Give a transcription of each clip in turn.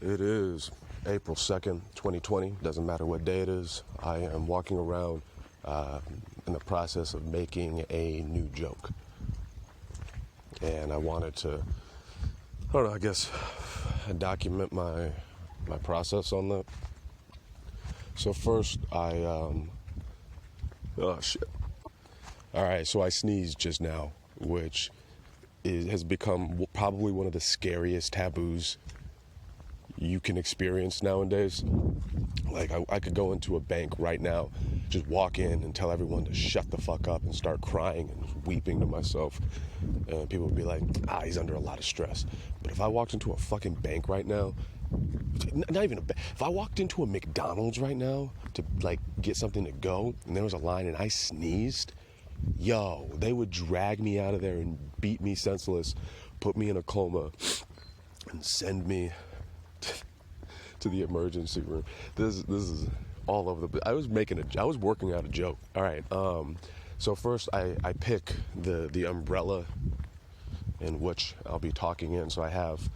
It is April 2nd, 2020. Doesn't matter what day it is. I am walking around in the process of making a new joke. And I wanted to, I don't know, I guess document my process on that. So first oh shit. All right, so I sneezed just now, which has become probably one of the scariest taboos you can experience nowadays. Like I could go into a bank right now, just walk in and tell everyone to shut the fuck up and start crying and weeping to myself. And people would be like, he's under a lot of stress. But if I walked into a fucking bank right now, not even a bank, if I walked into a McDonald's right now to like get something to go and there was a line and I sneezed, yo, they would drag me out of there and beat me senseless, put me in a coma, and send me to the emergency room. This is all over the. I was working out a joke. All right. So first I pick the umbrella in which I'll be talking in. So I have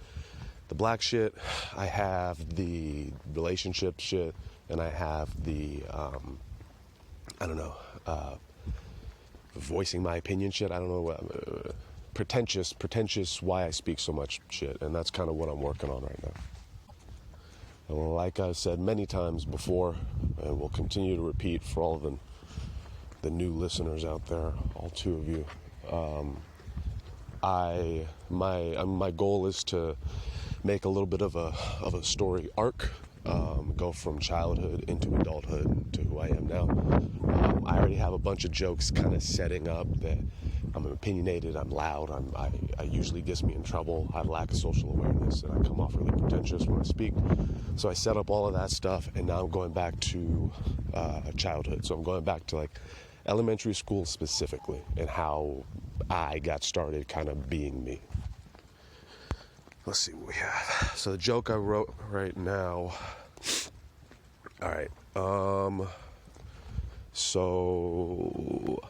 the black shit, I have the relationship shit, and I have the voicing my opinion shit. I don't know what pretentious why I speak so much shit, and that's kind of what I'm working on right now. And like I said many times before, and will continue to repeat for all of the new listeners out there, all two of you, my goal is to make a little bit of a story arc, go from childhood into adulthood to who I am now. I already have a bunch of jokes kind of setting up that I'm opinionated, I'm loud, I usually gets me in trouble, I lack social awareness, and I come off really pretentious when I speak. So I set up all of that stuff, and now I'm going back to childhood. So I'm going back to like elementary school specifically, and how I got started kind of being me. Let's see what we have. So the joke I wrote right now. All right. So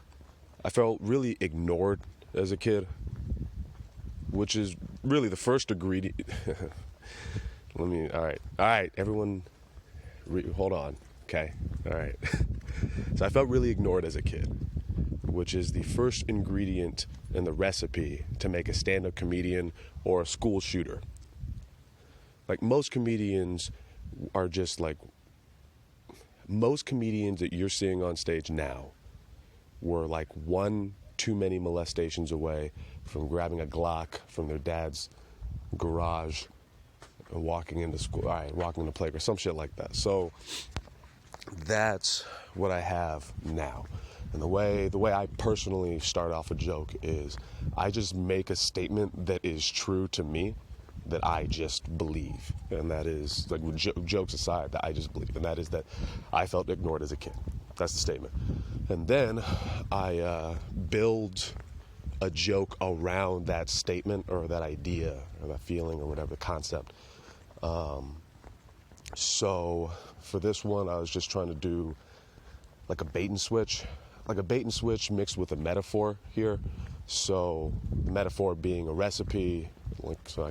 I felt really ignored as a kid, which is really the first ingredient. All right, everyone, hold on. Okay. All right. So I felt really ignored as a kid, which is the first ingredient in the recipe to make a stand-up comedian or a school shooter. Like most comedians that you're seeing on stage now were like one too many molestations away from grabbing a Glock from their dad's garage and walking into school, walking into playground, some shit like that. So that's what I have now. And the way I personally start off a joke is I just make a statement that is true to me, that I just believe. And that is, like, jokes aside, that I just believe. And that is that I felt ignored as a kid. That's the statement. And then I build a joke around that statement or that idea or that feeling or whatever, the concept. So for this one, I was just trying to do like a bait and switch. Like a bait and switch mixed with a metaphor here. So the metaphor being a recipe, like so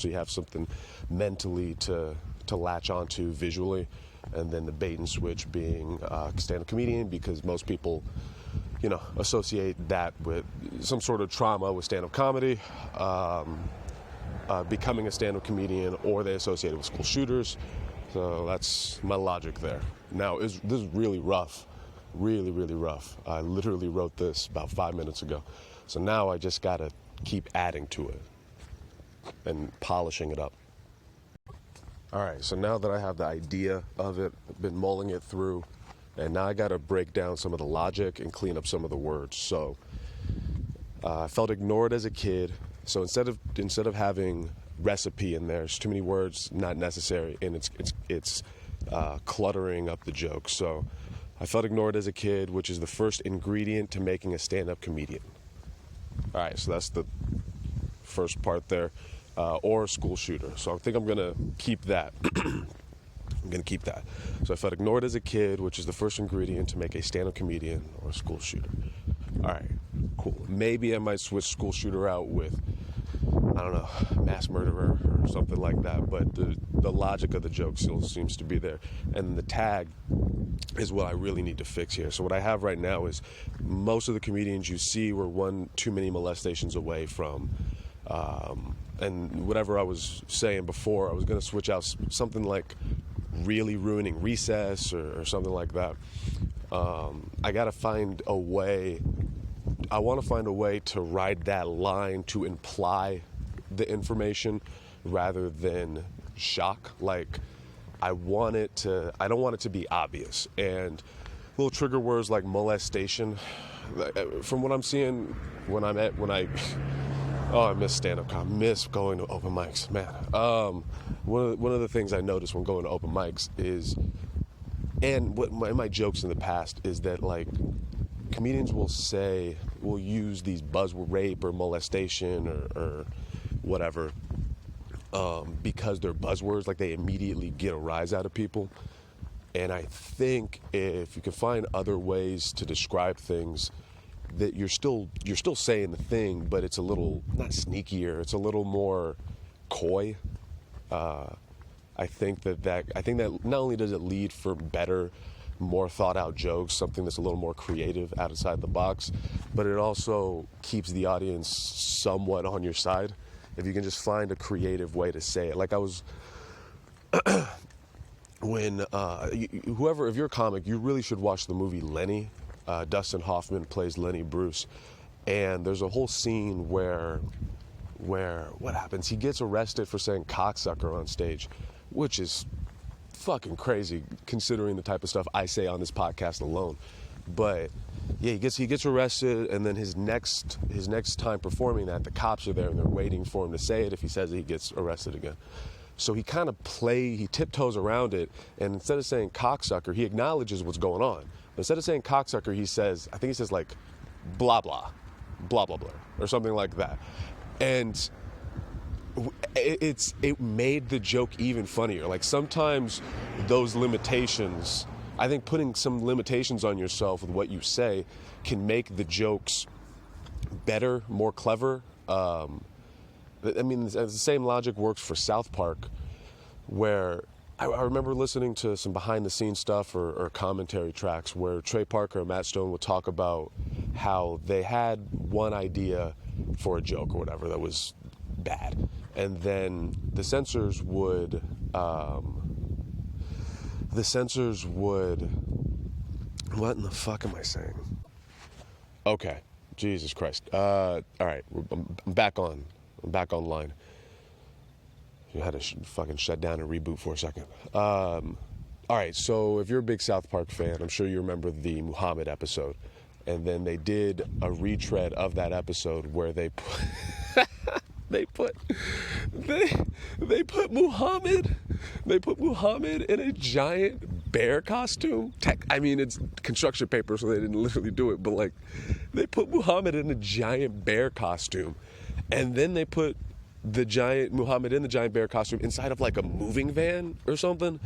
you have something mentally to latch onto visually, and then the bait and switch being stand-up comedian, because most people, associate that with some sort of trauma with stand-up comedy, becoming a stand-up comedian, or they associate it with school shooters. So that's my logic there. Now, this is really rough. Really, really rough. I literally wrote this about 5 minutes ago. So now I just gotta keep adding to it and polishing it up. All right, so now that I have the idea of it, I've been mulling it through, and now I gotta break down some of the logic and clean up some of the words. So I felt ignored as a kid. So instead of having recipe in there, it's too many words, not necessary, and it's cluttering up the joke. So I felt ignored as a kid, which is the first ingredient to making a stand-up comedian. All right, so that's the first part there, or a school shooter. So I think I'm gonna keep that. So I felt ignored as a kid, which is the first ingredient to make a stand-up comedian or a school shooter. All right, cool. Maybe I might switch school shooter out with I don't know, mass murderer or something like that, but the logic of the joke still seems to be there. And the tag is what I really need to fix here. So what I have right now is most of the comedians you see were one too many molestations away from, and whatever I was saying before, I was going to switch out something like really ruining recess or something like that. I got to find a way. I want to find a way to ride that line to imply the information rather than shock. Like, I don't want it to be obvious. And little trigger words like molestation, from what I'm seeing I miss stand-up comedy. Miss going to open mics, man. One of the things I notice when going to open mics is, and what my jokes in the past is that, like, comedians will use these buzzword, rape or molestation or whatever, because they're buzzwords, like they immediately get a rise out of people. And I think if you can find other ways to describe things, that you're still saying the thing, but it's a little, not sneakier, it's a little more coy. I think that not only does it lead for better, more thought out jokes, something that's a little more creative outside the box, but it also keeps the audience somewhat on your side if you can just find a creative way to say it. Like I was when whoever, if you're a comic, you really should watch the movie Lenny. Dustin Hoffman plays Lenny Bruce, and there's a whole scene where what happens? He gets arrested for saying cocksucker on stage, which is fucking crazy considering the type of stuff I say on this podcast alone. But yeah, he gets arrested, and then his next time performing that, the cops are there and they're waiting for him to say it. If he says it, he gets arrested again. So he tiptoes around it, and instead of saying cocksucker, he acknowledges what's going on. But instead of saying cocksucker, he says like blah blah, blah blah blah, or something like that. And it made the joke even funnier. Like sometimes those limitations, I think putting some limitations on yourself with what you say can make the jokes better, more clever. I mean, the same logic works for South Park, where I remember listening to some behind-the-scenes stuff or commentary tracks where Trey Parker and Matt Stone would talk about how they had one idea for a joke or whatever that was bad, and then the censors would what in the fuck am I saying? Okay, Jesus Christ. All right, I'm back online. You had to fucking shut down and reboot for a second. All right, so if you're a big South Park fan, I'm sure you remember the Muhammad episode. And then they did a retread of that episode where they put Muhammad in a giant bear costume. I mean, it's construction paper, so they didn't literally do it, but like they put Muhammad in a giant bear costume, and then they put Muhammad in the giant bear costume inside of like a moving van or something,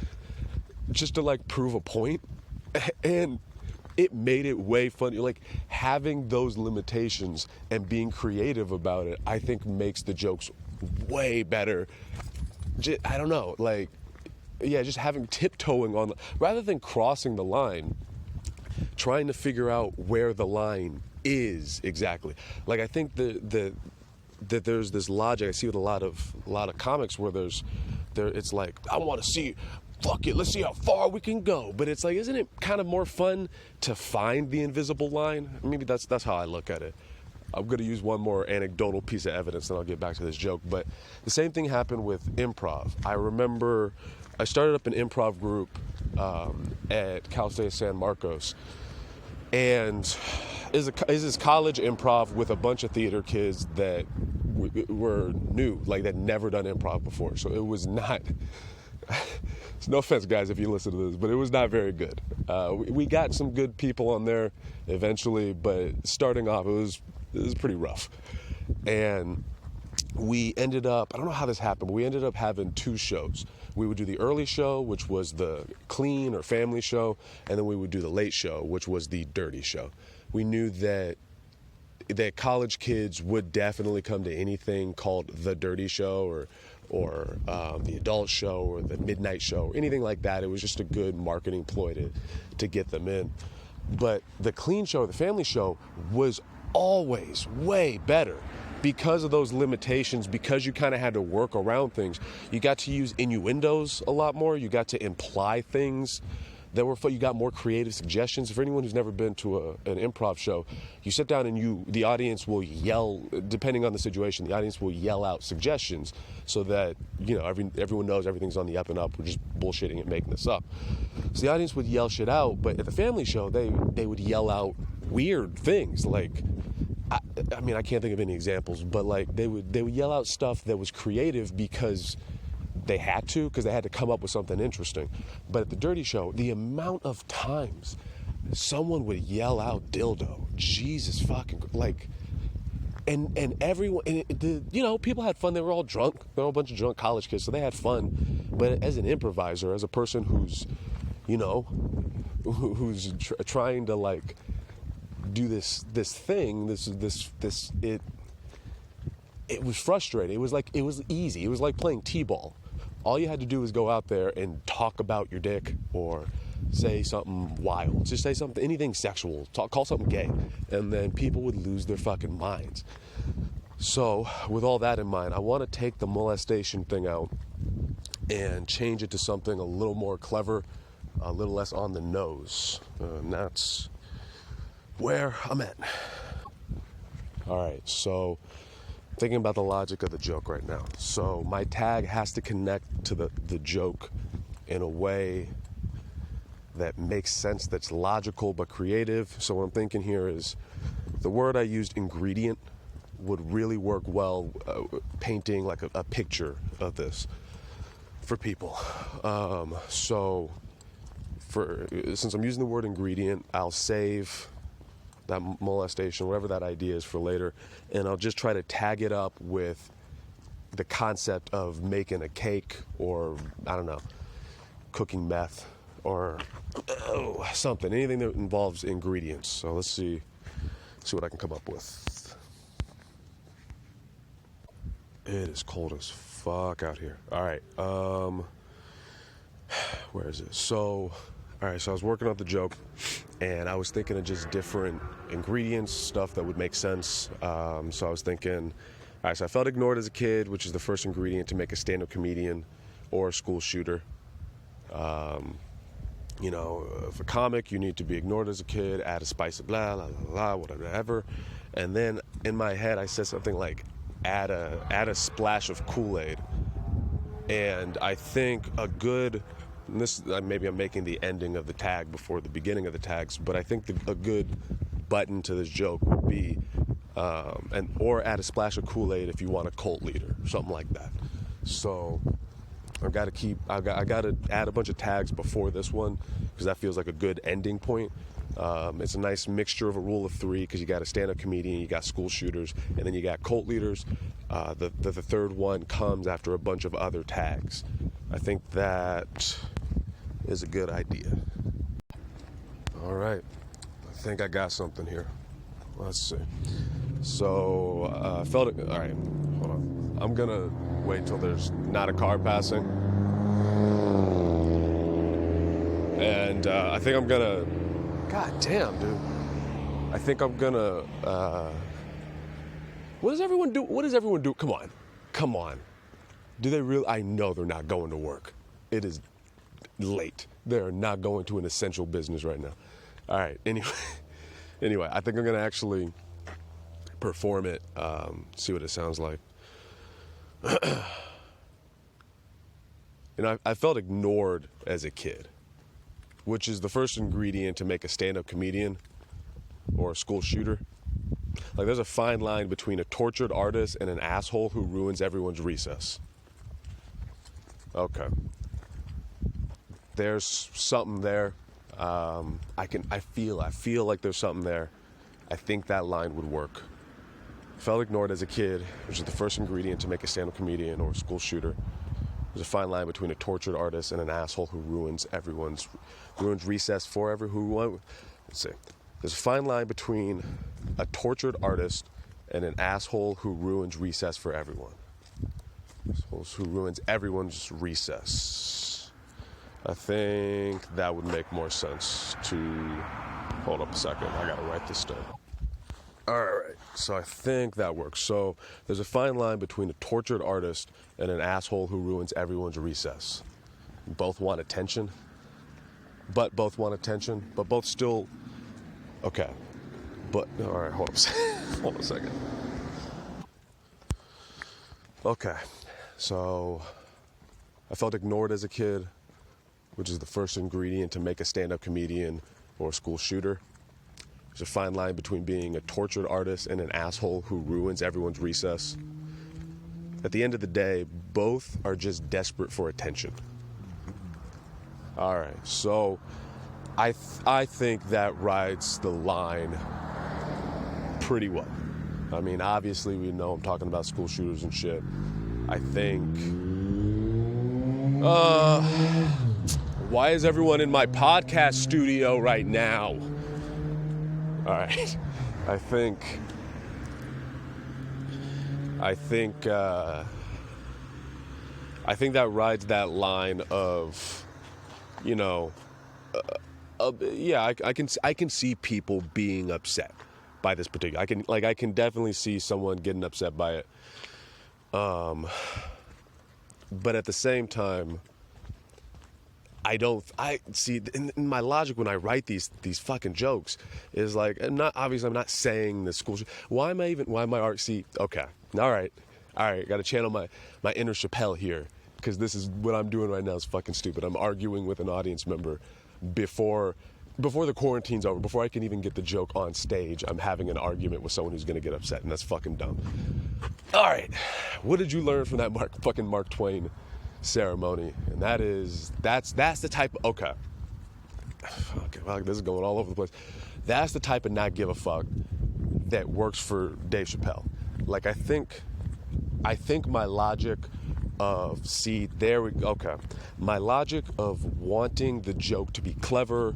just to like prove a point. And it made it way funny. Like having those limitations and being creative about it, I think makes the jokes way better. I don't know, like, yeah, just tiptoeing on, rather than crossing the line, trying to figure out where the line is exactly. Like I think that there's this logic I see with a lot of comics where it's like, I want to see, fuck it, let's see how far we can go. But it's like, isn't it kind of more fun to find the invisible line? Maybe that's how I look at it. I'm going to use one more anecdotal piece of evidence, then I'll get back to this joke. But the same thing happened with improv. I remember I started up an improv group at Cal State San Marcos. And is this college improv with a bunch of theater kids that were new, like that never done improv before. So it was not, no offense guys if you listen to this, but it was not very good. We got some good people on there eventually, but starting off it was pretty rough. And we ended up, I don't know how this happened, but we ended up having two shows. We would do the early show, which was the clean or family show, and then we would do the late show, which was the dirty show. We knew that that college kids would definitely come to anything called the Dirty Show or the Adult Show or the Midnight Show or anything like that. It was just a good marketing ploy to get them in. But the Clean Show, the Family Show, was always way better because of those limitations, because you kind of had to work around things. You got to use innuendos a lot more. You got to imply things that were fun. You got more creative suggestions. For anyone who's never been to an improv show, you sit down and the audience will yell, depending on the situation, the audience will yell out suggestions so that, everyone knows everything's on the up and up. We're just bullshitting and making this up. So the audience would yell shit out, but at the Family Show, they would yell out weird things like, I can't think of any examples, but like they would yell out stuff that was creative because they had to come up with something interesting. But at the Dirty Show, the amount of times someone would yell out dildo, Jesus fucking, like, and everyone, people had fun. They were all drunk. They were all a bunch of drunk college kids, so they had fun. But as an improviser, as a person who's trying to like do this thing, it was frustrating. It was easy. It was like playing t-ball. All you had to do was go out there and talk about your dick or say something wild. Just say something, anything sexual. Call something gay. And then people would lose their fucking minds. So with all that in mind, I want to take the molestation thing out and change it to something a little more clever, a little less on the nose. And that's where I'm at. All right, so thinking about the logic of the joke right now. So my tag has to connect to the joke in a way that makes sense, that's logical but creative. So what I'm thinking here is the word I used, ingredient, would really work well painting like a picture of this for people. So since I'm using the word ingredient, I'll save that molestation, whatever that idea is, for later, and I'll just try to tag it up with the concept of making a cake or, I don't know, cooking meth or something, anything that involves ingredients. So let's see what I can come up with. It is cold as fuck out here. All right, where is it? So I was working on the joke, and I was thinking of just different ingredients, stuff that would make sense. So I was thinking, all right, so I felt ignored as a kid, which is the first ingredient to make a stand-up comedian or a school shooter. For comic, you need to be ignored as a kid, add a spice of blah, blah, blah, whatever. And then in my head, I said something like, add a splash of Kool-Aid. And I think a good, and this, maybe I'm making the ending of the tag before the beginning of the tags, but I think a good button to this joke would be, or add a splash of Kool-Aid if you want a cult leader, something like that. So I got to add a bunch of tags before this one because that feels like a good ending point. It's a nice mixture of a rule of three because you got a stand-up comedian, you got school shooters, and then you got cult leaders. The third one comes after a bunch of other tags. I think that is a good idea. All right, I think I got something here. Let's see. So all right, hold on. I'm gonna wait till there's not a car passing. And I think I'm gonna, God damn, dude. I think I'm gonna, what does everyone do? Come on. Do they really? I know they're not going to work. It is late. They're not going to an essential business right now. All right, anyway, I think I'm gonna actually perform it, see what it sounds like. I felt ignored as a kid, which is the first ingredient to make a stand-up comedian or a school shooter. Like, there's a fine line between a tortured artist and an asshole who ruins everyone's recess. Okay. There's something there. I feel like there's something there. I think that line would work. Felt ignored as a kid, which is the first ingredient to make a stand-up comedian or a school shooter. There's a fine line between a tortured artist and an asshole who ruins recess for everyone. Let's see. There's a fine line between a tortured artist and an asshole who ruins recess for everyone. Assholes who ruins everyone's recess. I think that would make more sense to... Hold up a second, I gotta write this down. Alright, so I think that works. So there's a fine line between a tortured artist and an asshole who ruins everyone's recess. Both want attention, but both still... Okay, but... Alright, hold on a second. Okay, so I felt ignored as a kid, which is the first ingredient to make a stand-up comedian or a school shooter. There's a fine line between being a tortured artist and an asshole who ruins everyone's recess. At the end of the day, both are just desperate for attention. All right, so I think that rides the line pretty well. I mean, obviously, we know I'm talking about school shooters and shit. I think... why is everyone in my podcast studio right now? All right. I think that rides that line of, you know, I can see people being upset by this particular. I can definitely see someone getting upset by it. But at the same time, I see in my logic when I write these fucking jokes is like, I'm not saying the school. Why am I art? See, okay, all right, got to channel my inner Chappelle here, because this is what I'm doing right now is fucking stupid. I'm arguing with an audience member before the quarantine's over, before I can even get the joke on stage. I'm having an argument with someone who's gonna get upset, and that's fucking dumb. All right, what did you learn from that Mark Twain ceremony? And that's the type of, okay, well, this is going all over the place. That's the type of not give a fuck that works for Dave Chappelle. Like, I think my logic of, my logic of wanting the joke to be clever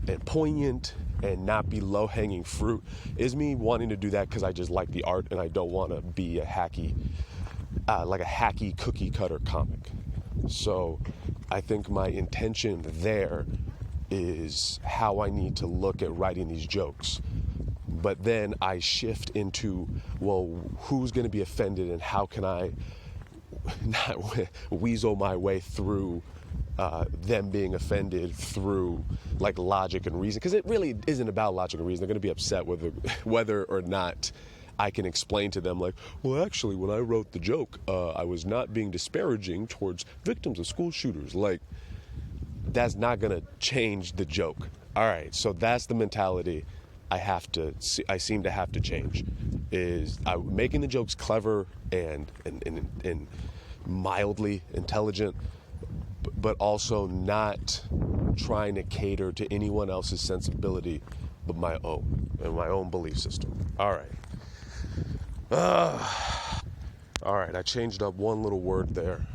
and poignant and not be low-hanging fruit is me wanting to do that because I just like the art and I don't want to be a hacky cookie cutter comic. So I think my intention there is how I need to look at writing these jokes. But then I shift into, well, who's going to be offended and how can I not weasel my way through them being offended through like logic and reason, because it really isn't about logic and reason. They're going to be upset whether or not I can explain to them, like, well, actually, when I wrote the joke, I was not being disparaging towards victims of school shooters. Like, that's not going to change the joke. All right, so that's the mentality I seem to have to change, is making the jokes clever and mildly intelligent, but also not trying to cater to anyone else's sensibility but my own and my own belief system. All right. All right, I changed up one little word there.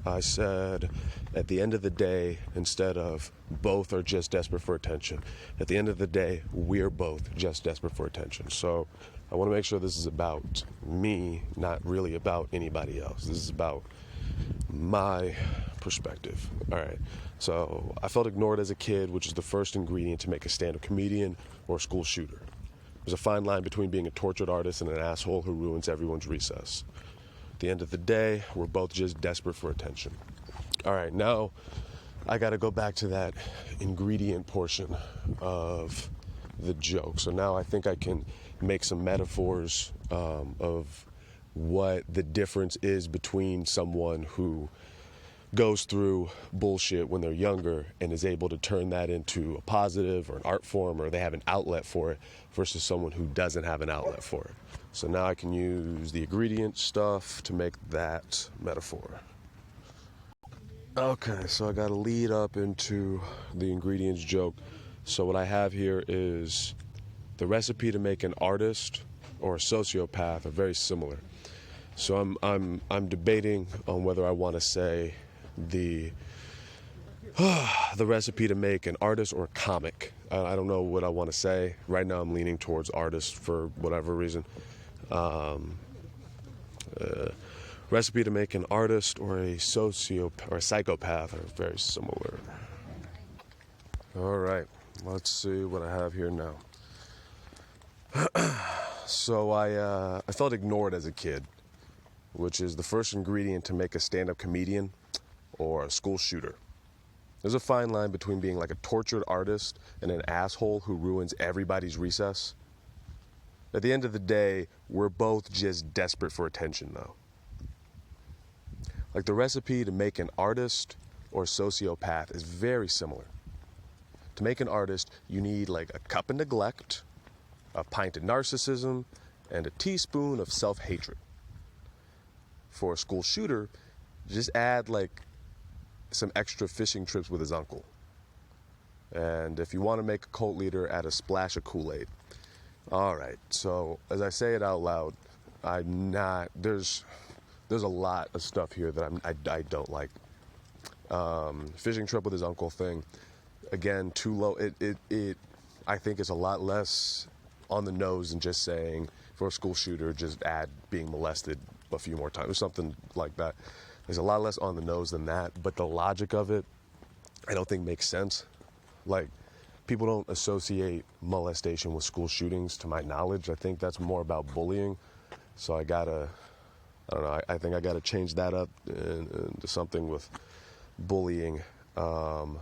I said, at the end of the day, instead of both are just desperate for attention, at the end of the day, we're both just desperate for attention. So I want to make sure this is about me, not really about anybody else. This is about my perspective. All right. So I felt ignored as a kid, which is the first ingredient to make a stand-up comedian or a school shooter. There's a fine line between being a tortured artist and an asshole who ruins everyone's recess. At the end of the day, we're both just desperate for attention. All right, now I got to go back to that ingredient portion of the joke. So now I think I can make some metaphors of what the difference is between someone who goes through bullshit when they're younger and is able to turn that into a positive or an art form, or they have an outlet for it, versus someone who doesn't have an outlet for it. So now I can use the ingredient stuff to make that metaphor. Okay, so I got to lead up into the ingredients joke. So what I have here is the recipe to make an artist or a sociopath are very similar. So I'm debating on whether I want to say the recipe to make an artist or a comic I don't know what I want to say. Right now I'm leaning towards artist for whatever reason. Recipe to make an artist or a sociopath or a psychopath are very similar. All right, let's see what I have here now. So I felt ignored as a kid, which is the first ingredient to make a stand-up comedian or a school shooter. There's a fine line between being like a tortured artist and an asshole who ruins everybody's recess. At the end of the day, we're both just desperate for attention, though. Like, the recipe to make an artist or sociopath is very similar. To make an artist, you need like a cup of neglect, a pint of narcissism, and a teaspoon of self-hatred. For a school shooter, just add like some extra fishing trips with his uncle. And if you want to make a cult leader, add a splash of Kool-Aid. All right, so as I say it out loud, there's a lot of stuff here that I don't like. Fishing trip with his uncle thing, again, too low. It I think is a lot less on the nose than just saying, for a school shooter, just add being molested a few more times or something like that. There's a lot less on the nose than that, but the logic of it, I don't think makes sense. Like, people don't associate molestation with school shootings, to my knowledge. I think that's more about bullying. So I don't know, I think I gotta change that up into something with bullying. And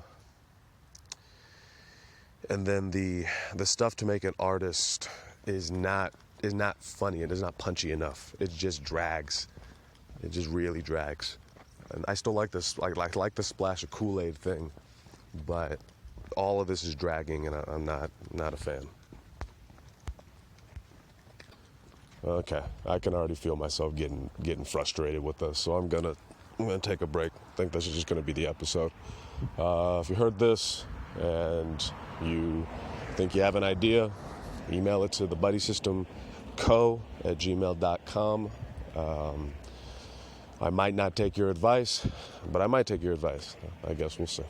then the stuff to make an artist is not funny. It is not punchy enough. It just drags. It just really drags. And I still like this, like the splash of Kool-Aid thing, but all of this is dragging, and I'm not a fan. Okay, I can already feel myself getting frustrated with this, so I'm gonna take a break. I think this is just gonna be the episode. If you heard this and you think you have an idea, email it to thebuddysystemco@gmail.com. I might not take your advice, but I might take your advice. I guess we'll see.